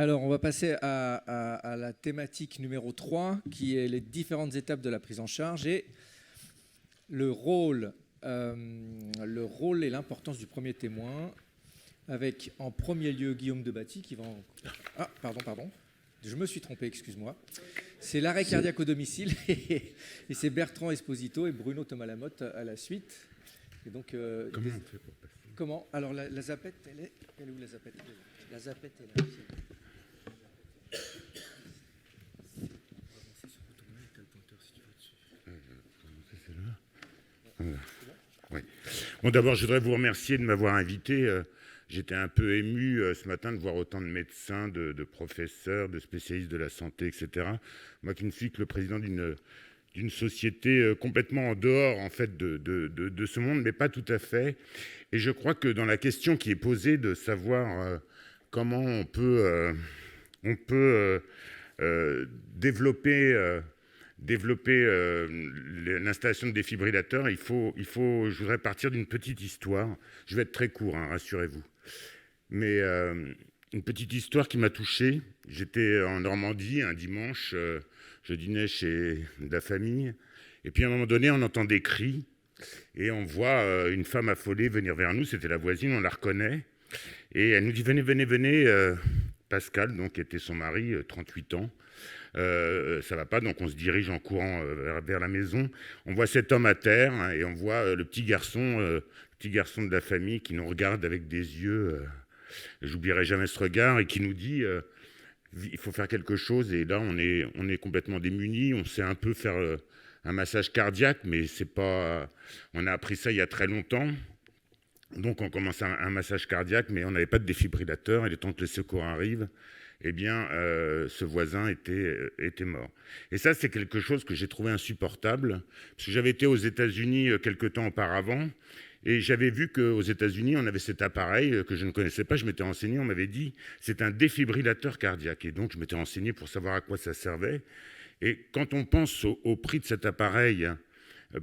Alors, on va passer à la thématique numéro 3, qui est les différentes étapes de la prise en charge et le rôle et l'importance du premier témoin, avec en premier lieu Guillaume Debatty qui va... Ah, pardon. Je me suis trompé, excuse-moi. C'est l'arrêt cardiaque au domicile et c'est Bertrand Esposito et Bruno Thomas-Lamotte à la suite. Et donc, comment on fait pour passer? Comment? Alors, la zapette, elle est où la zapette? La zapette, elle est là. Oui. Bon, d'abord, je voudrais vous remercier de m'avoir invité. J'étais un peu ému ce matin de voir autant de médecins, de professeurs, de spécialistes de la santé, etc. Moi qui ne suis que le président d'une société complètement en dehors en fait, de ce monde, mais pas tout à fait. Et je crois que dans la question qui est posée de savoir comment on peut développer l'installation de défibrillateurs, je voudrais partir d'une petite histoire. Je vais être très court, hein, rassurez-vous. Mais une petite histoire qui m'a touché. J'étais en Normandie un dimanche, je dînais chez de la famille, et puis à un moment donné, on entend des cris, et on voit une femme affolée venir vers nous. C'était la voisine, on la reconnaît, et elle nous dit « Venez, Pascal, donc, qui était son mari, 38 ans. Ça va pas, donc on se dirige en courant vers la maison. On voit cet homme à terre, hein, et on voit le petit garçon de la famille qui nous regarde avec des yeux, j'oublierai jamais ce regard, et qui nous dit il faut faire quelque chose. Et là on est complètement démunis. On sait un peu faire un massage cardiaque, mais c'est pas, on a appris ça il y a très longtemps. Donc on commence un massage cardiaque, mais on n'avait pas de défibrillateur, et le temps que les secours arrivent, eh bien, ce voisin était mort. Et ça, c'est quelque chose que j'ai trouvé insupportable, parce que j'avais été aux États-Unis quelque temps auparavant, et j'avais vu qu'aux États-Unis, on avait cet appareil que je ne connaissais pas. Je m'étais renseigné, on m'avait dit c'est un défibrillateur cardiaque. Et donc, je m'étais renseigné pour savoir à quoi ça servait. Et quand on pense au prix de cet appareil,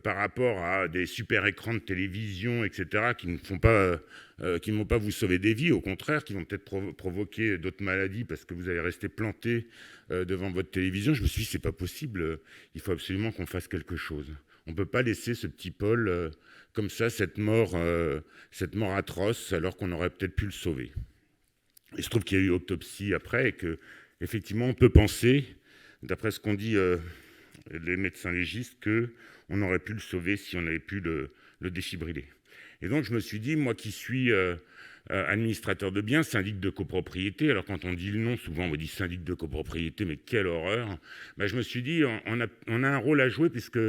par rapport à des super écrans de télévision, etc., qui ne vont pas vous sauver des vies, au contraire, qui vont peut-être provoquer d'autres maladies parce que vous allez rester planté devant votre télévision. Je me suis dit, c'est pas possible, il faut absolument qu'on fasse quelque chose. On ne peut pas laisser ce petit Paul comme ça, cette mort atroce, alors qu'on aurait peut-être pu le sauver. Il se trouve qu'il y a eu autopsie après et qu'effectivement, on peut penser, d'après ce qu'ont dit les médecins légistes, qu'on aurait pu le sauver si on avait pu le défibriller. Et donc, je me suis dit, moi qui suis administrateur de biens, syndic de copropriété, alors quand on dit le nom, souvent on me dit syndic de copropriété, mais quelle horreur. Ben, je me suis dit, on a un rôle à jouer, puisque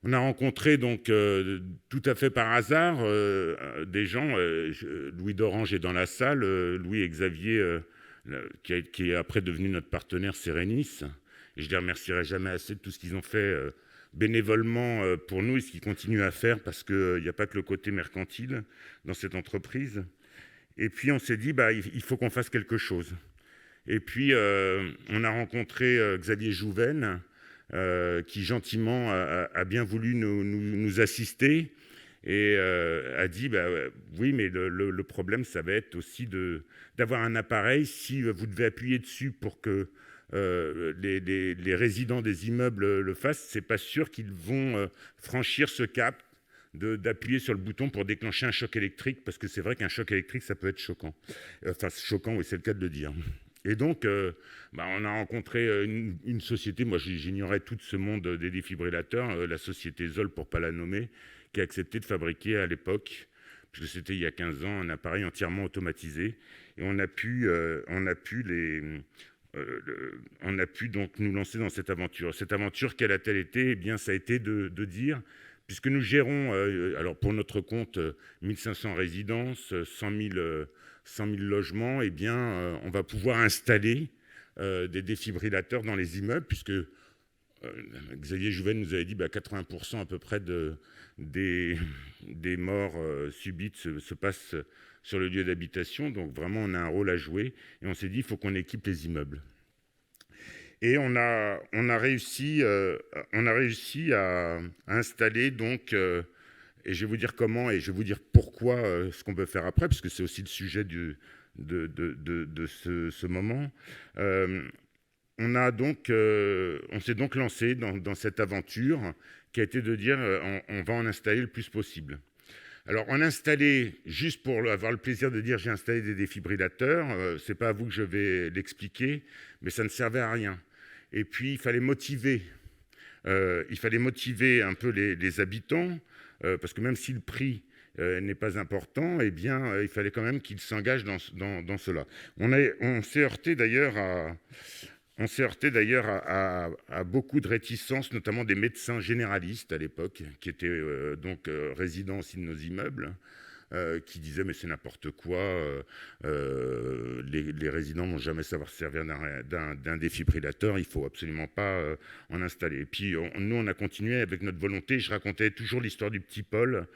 on a rencontré donc tout à fait par hasard des gens. Louis d'Orange est dans la salle, Louis et Xavier, qui est après devenu notre partenaire Sérénis. Et je ne les remercierai jamais assez de tout ce qu'ils ont fait bénévolement pour nous et ce qu'ils continuent à faire, parce qu'il n'y a pas que le côté mercantile dans cette entreprise. Et puis on s'est dit, il faut qu'on fasse quelque chose. Et puis on a rencontré Xavier Jouven, qui gentiment a bien voulu nous assister, et a dit oui, mais le problème, ça va être aussi d'avoir un appareil. Si vous devez appuyer dessus pour que les résidents des immeubles le fassent, c'est pas sûr qu'ils vont franchir ce cap d'appuyer sur le bouton pour déclencher un choc électrique, parce que c'est vrai qu'un choc électrique, ça peut être choquant. Enfin, choquant, oui, c'est le cas de le dire. Et donc, on a rencontré une société, moi j'ignorais tout ce monde des défibrillateurs, la société Zoll, pour ne pas la nommer, qui a accepté de fabriquer à l'époque, parce que c'était il y a 15 ans, un appareil entièrement automatisé. Et on a pu donc nous lancer dans cette aventure. Cette aventure, quelle a-t-elle été? Eh bien, ça a été de dire, puisque nous gérons, alors pour notre compte, 1500 résidences, 100 000 logements, eh bien, on va pouvoir installer des défibrillateurs dans les immeubles, puisque Xavier Jouven nous avait dit 80% à peu près des morts subites se passent sur le lieu d'habitation. Donc vraiment, on a un rôle à jouer. Et on s'est dit, il faut qu'on équipe les immeubles. Et on a réussi à installer donc... et je vais vous dire comment et je vais vous dire pourquoi, ce qu'on peut faire après, parce que c'est aussi le sujet de ce moment. On s'est donc lancé dans cette aventure qui a été de dire on va en installer le plus possible. Alors, en installer, juste pour avoir le plaisir de dire j'ai installé des défibrillateurs, c'est pas à vous que je vais l'expliquer, mais ça ne servait à rien. Et puis, il fallait motiver un peu les habitants, parce que même si le prix n'est pas important, eh bien, il fallait quand même qu'ils s'engagent dans cela. On s'est heurté d'ailleurs à beaucoup de réticences, notamment des médecins généralistes à l'époque, qui étaient résidents aussi de nos immeubles, qui disaient mais c'est n'importe quoi, les résidents vont jamais savoir se servir d'un défibrillateur, il faut absolument pas en installer. Et puis nous on a continué avec notre volonté, je racontais toujours l'histoire du petit Paul,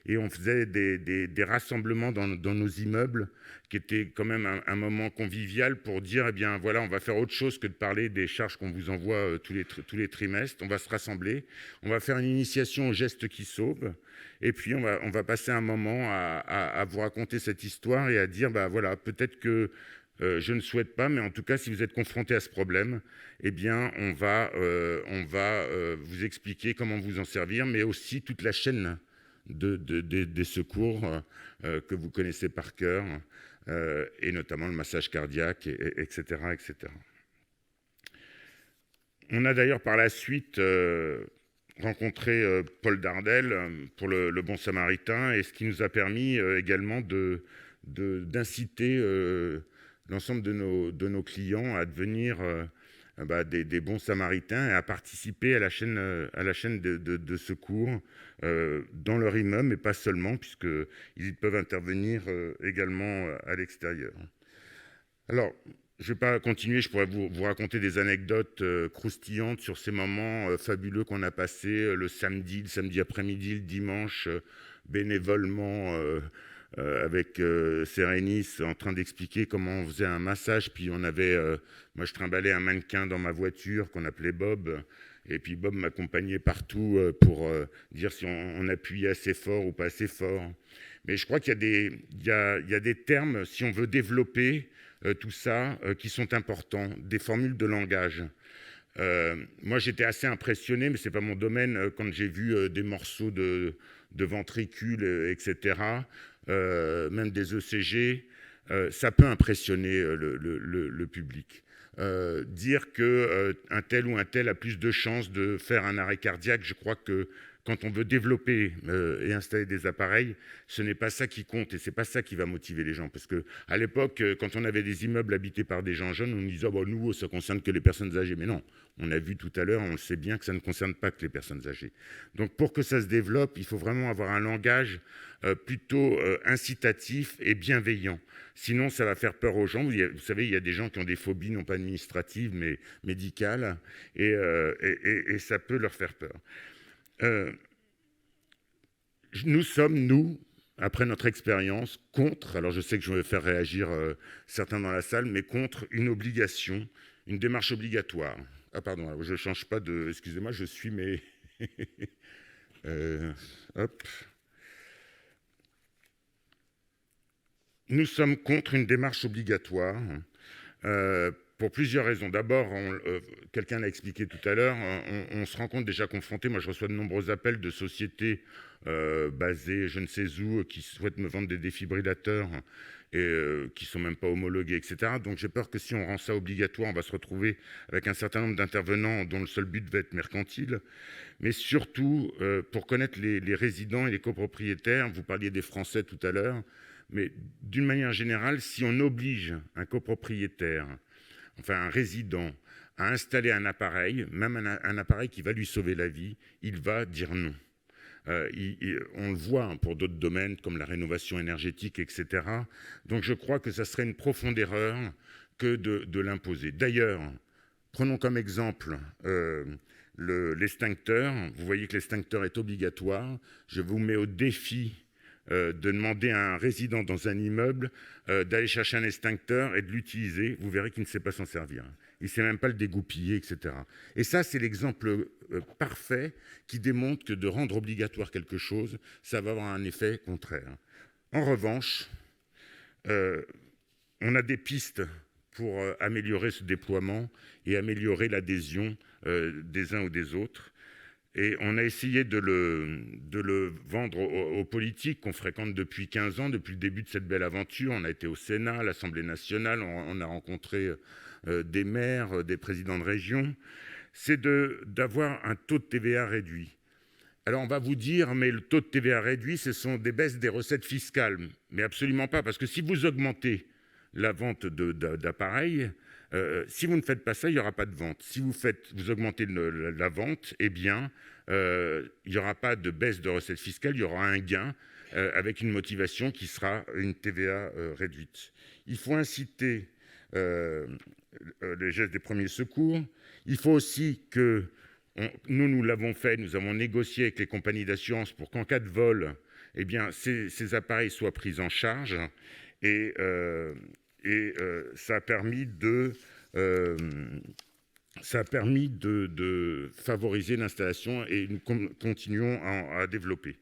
et on faisait des rassemblements dans nos immeubles qui étaient quand même un moment convivial pour dire eh bien voilà, on va faire autre chose que de parler des charges qu'on vous envoie tous les trimestres, on va se rassembler, on va faire une initiation aux gestes qui sauvent, et puis on va passer un moment à vous raconter cette histoire et à dire bah voilà, peut-être que je ne souhaite pas, mais en tout cas, si vous êtes confronté à ce problème, eh bien, on va vous expliquer comment vous en servir, mais aussi toute la chaîne des secours que vous connaissez par cœur, et notamment le massage cardiaque, etc., etc. On a d'ailleurs par la suite rencontré Paul Dardel pour le Bon Samaritain, et ce qui nous a permis également d'inciter l'ensemble de nos clients à devenir des bons samaritains et à participer à la chaîne de secours dans leur immeuble, mais pas seulement, puisqu'ils peuvent intervenir également à l'extérieur. Alors, je ne vais pas continuer, je pourrais vous raconter des anecdotes croustillantes sur ces moments fabuleux qu'on a passés le samedi après-midi, le dimanche, bénévolement avec Sérénis en train d'expliquer comment on faisait un massage. Puis on avait, moi je trimballais un mannequin dans ma voiture qu'on appelait Bob, et puis Bob m'accompagnait partout pour dire si on appuyait assez fort ou pas assez fort. Mais je crois qu'il y a des termes, si on veut développer tout ça, qui sont importants, des formules de langage. Moi j'étais assez impressionné, mais c'est pas mon domaine, quand j'ai vu des morceaux de ventricules, etc., même des ECG, ça peut impressionner le public. Dire qu'un tel ou un tel a plus de chances de faire un arrêt cardiaque, je crois que quand on veut développer et installer des appareils, ce n'est pas ça qui compte et ce n'est pas ça qui va motiver les gens. Parce qu'à l'époque, quand on avait des immeubles habités par des gens jeunes, on disait oh, nous, ça ne concerne que les personnes âgées. Mais non, on a vu tout à l'heure, on le sait bien que ça ne concerne pas que les personnes âgées. Donc pour que ça se développe, il faut vraiment avoir un langage plutôt incitatif et bienveillant. Sinon, ça va faire peur aux gens. Vous savez, il y a des gens qui ont des phobies, non pas administratives, mais médicales, et ça peut leur faire peur. Nous sommes, après notre expérience, contre, alors je sais que je vais faire réagir certains dans la salle, mais contre une obligation, une démarche obligatoire. Ah pardon, je ne change pas de... Excusez-moi, je suis mes... hop. Nous sommes contre une démarche obligatoire pour plusieurs raisons. D'abord, quelqu'un l'a expliqué tout à l'heure, on se rend compte déjà confronté, moi je reçois de nombreux appels de sociétés basées je ne sais où, qui souhaitent me vendre des défibrillateurs et qui ne sont même pas homologués, etc. Donc j'ai peur que si on rend ça obligatoire, on va se retrouver avec un certain nombre d'intervenants dont le seul but va être mercantile. Mais surtout, pour connaître les résidents et les copropriétaires, vous parliez des Français tout à l'heure, mais d'une manière générale, si on oblige un copropriétaire, enfin un résident, à installer un appareil, même un appareil qui va lui sauver la vie, il va dire non. On le voit pour d'autres domaines comme la rénovation énergétique, etc. Donc je crois que ça serait une profonde erreur que de l'imposer. D'ailleurs, prenons comme exemple l'extincteur. Vous voyez que l'extincteur est obligatoire. Je vous mets au défi de demander à un résident dans un immeuble d'aller chercher un extincteur et de l'utiliser. Vous verrez qu'il ne sait pas s'en servir. Il ne sait même pas le dégoupiller, etc. Et ça, c'est l'exemple parfait qui démontre que de rendre obligatoire quelque chose, ça va avoir un effet contraire. En revanche, On a des pistes pour améliorer ce déploiement et améliorer l'adhésion des uns ou des autres. Et on a essayé de le vendre aux politiques qu'on fréquente depuis 15 ans, depuis le début de cette belle aventure. On a été au Sénat, à l'Assemblée nationale, on a rencontré des maires, des présidents de région. C'est d'avoir un taux de TVA réduit. Alors on va vous dire, mais le taux de TVA réduit, ce sont des baisses des recettes fiscales. Mais absolument pas, parce que si vous augmentez la vente d'appareils, si vous ne faites pas ça, il n'y aura pas de vente. Si vous augmentez la vente, eh bien, il n'y aura pas de baisse de recettes fiscales, il y aura un gain avec une motivation qui sera une TVA réduite. Il faut inciter les gestes des premiers secours. Il faut aussi que, nous l'avons fait, nous avons négocié avec les compagnies d'assurance pour qu'en cas de vol, eh bien, ces appareils soient pris en charge. Et ça a permis de favoriser l'installation et nous continuons à développer.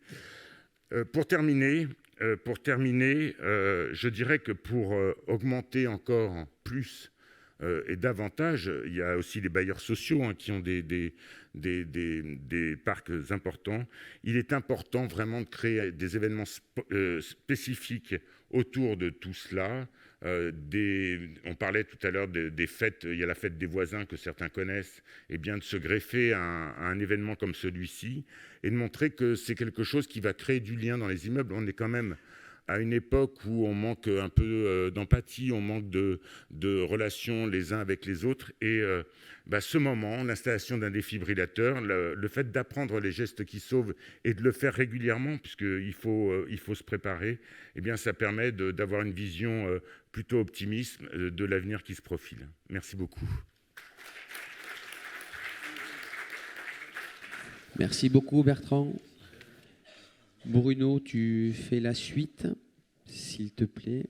Pour terminer, je dirais que pour augmenter encore plus et davantage, il y a aussi les bailleurs sociaux qui ont des parcs importants. Il est important vraiment de créer des événements spécifiques autour de tout cela. On parlait tout à l'heure des fêtes, il y a la fête des voisins que certains connaissent, et bien de se greffer à un événement comme celui-ci et de montrer que c'est quelque chose qui va créer du lien dans les immeubles. On est quand même à une époque où on manque un peu d'empathie, on manque de relations les uns avec les autres. Et ce moment, l'installation d'un défibrillateur, le fait d'apprendre les gestes qui sauvent et de le faire régulièrement, puisqu'il faut se préparer, eh bien, ça permet d'avoir une vision plutôt optimiste de l'avenir qui se profile. Merci beaucoup. Merci beaucoup, Bertrand. Bruno, tu fais la suite, s'il te plaît.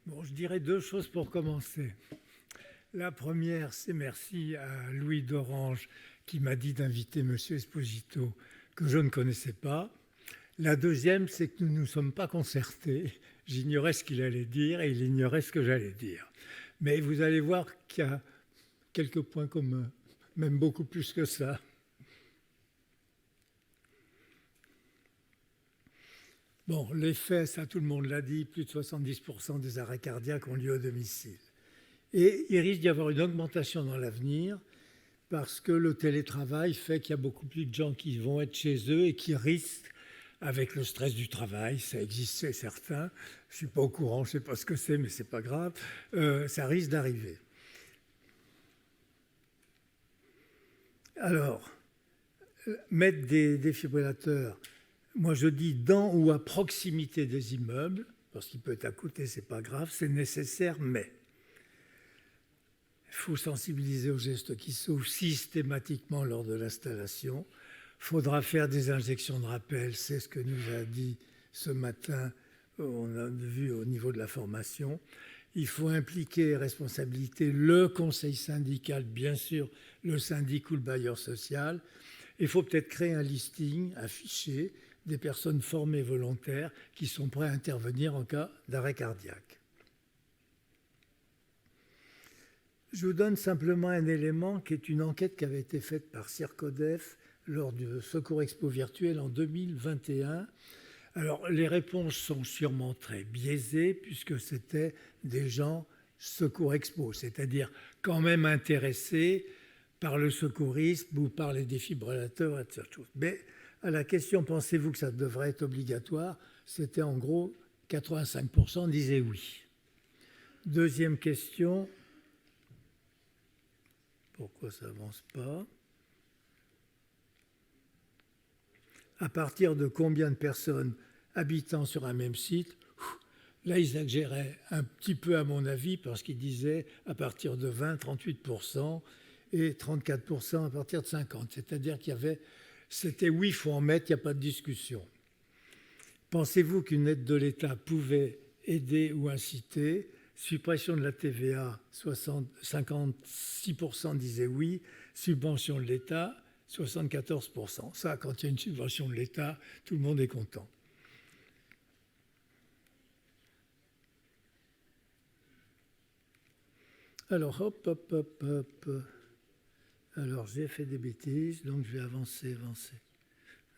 Bon, je dirais deux choses pour commencer. La première, c'est merci à Louis d'Orange qui m'a dit d'inviter M. Esposito, que je ne connaissais pas. La deuxième, c'est que nous ne nous sommes pas concertés. J'ignorais ce qu'il allait dire et il ignorait ce que j'allais dire. Mais vous allez voir qu'il y a quelques points communs, même beaucoup plus que ça. Bon, les faits, ça tout le monde l'a dit, plus de 70% des arrêts cardiaques ont lieu au domicile. Et il risque d'y avoir une augmentation dans l'avenir parce que le télétravail fait qu'il y a beaucoup plus de gens qui vont être chez eux et qui risquent, avec le stress du travail, ça existe, c'est certain, je ne suis pas au courant, je ne sais pas ce que c'est, mais ce n'est pas grave, ça risque d'arriver. Alors, mettre des défibrillateurs, moi je dis dans ou à proximité des immeubles, parce qu'il peut être à côté, ce n'est pas grave, c'est nécessaire, mais il faut sensibiliser aux gestes qui sauvent systématiquement lors de l'installation. Il faudra faire des injections de rappel, c'est ce que nous a dit ce matin, on a vu au niveau de la formation. Il faut impliquer responsabilité le conseil syndical, bien sûr, le syndic ou le bailleur social. Il faut peut-être créer un listing, affiché, des personnes formées volontaires qui sont prêtes à intervenir en cas d'arrêt cardiaque. Je vous donne simplement un élément qui est une enquête qui avait été faite par Circodef lors du Secours Expo virtuel en 2021. Alors, les réponses sont sûrement très biaisées puisque c'était des gens Secours Expo, c'est-à-dire quand même intéressés par le secourisme ou par les défibrillateurs, etc. Mais à la question « Pensez-vous que ça devrait être obligatoire ?», c'était en gros 85% disaient oui. Deuxième question. Pourquoi ça n'avance pas ? À partir de combien de personnes habitant sur un même site ? Là, ils exagéraient un petit peu à mon avis parce qu'ils disaient à partir de 20, 38% et 34% à partir de 50%. C'est-à-dire qu'il y avait, c'était oui, il faut en mettre, il n'y a pas de discussion. Pensez-vous qu'une aide de l'État pouvait aider ou inciter ? Suppression de la TVA, 56% disaient oui. Subvention de l'État, 74%. Ça, quand il y a une subvention de l'État, tout le monde est content. Alors, hop. Alors, j'ai fait des bêtises, donc je vais avancer.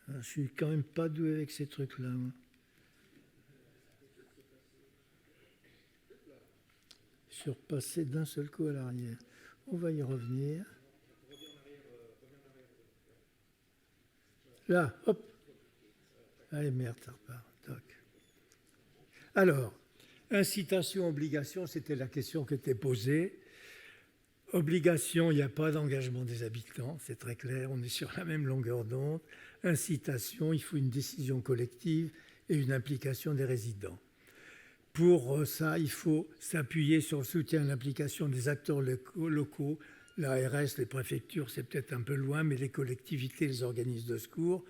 Je suis quand même pas doué avec ces trucs-là, moi. Je suis repassé d'un seul coup à l'arrière. On va y revenir. Là, hop. Allez, merde, ça repart. Toc. Alors, incitation, obligation, c'était la question qui était posée. Obligation, il n'y a pas d'engagement des habitants, c'est très clair, on est sur la même longueur d'onde. Incitation, il faut une décision collective et une implication des résidents. Pour ça, il faut s'appuyer sur le soutien et l'implication des acteurs locaux, l'ARS, les préfectures, c'est peut-être un peu loin, mais les collectivités, les organismes de secours.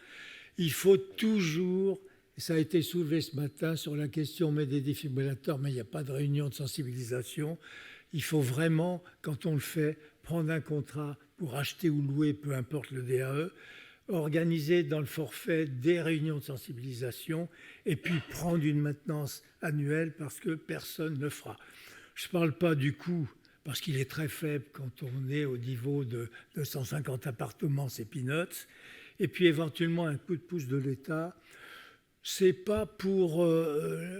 Il faut toujours, ça a été soulevé ce matin sur la question, on met des défibrillateurs, mais il n'y a pas de réunion de sensibilisation. Il faut vraiment, quand on le fait, prendre un contrat pour acheter ou louer, peu importe le DAE, organiser dans le forfait des réunions de sensibilisation et puis prendre une maintenance annuelle parce que personne ne le fera. Je ne parle pas du coût parce qu'il est très faible quand on est au niveau de 250 appartements, c'est peanuts. Et puis éventuellement un coup de pouce de l'État. C'est pas pour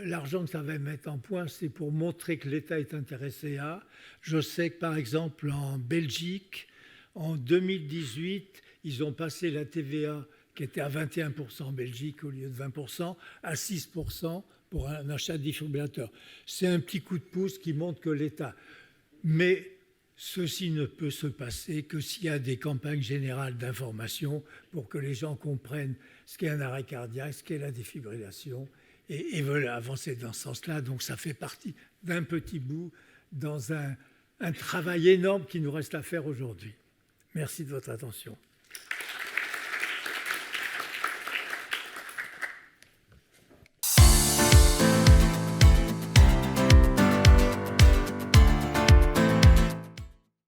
l'argent que ça va mettre en point, c'est pour montrer que l'État est intéressé à. Je sais que par exemple en Belgique, en 2018, ils ont passé la TVA qui était à 21% en Belgique au lieu de 20% à 6% pour un achat de défibrillateur. C'est un petit coup de pouce qui montre que l'État. Mais ceci ne peut se passer que s'il y a des campagnes générales d'information pour que les gens comprennent ce qu'est un arrêt cardiaque, ce qu'est la défibrillation et veulent avancer dans ce sens-là. Donc ça fait partie d'un petit bout dans un travail énorme qui nous reste à faire aujourd'hui. Merci de votre attention.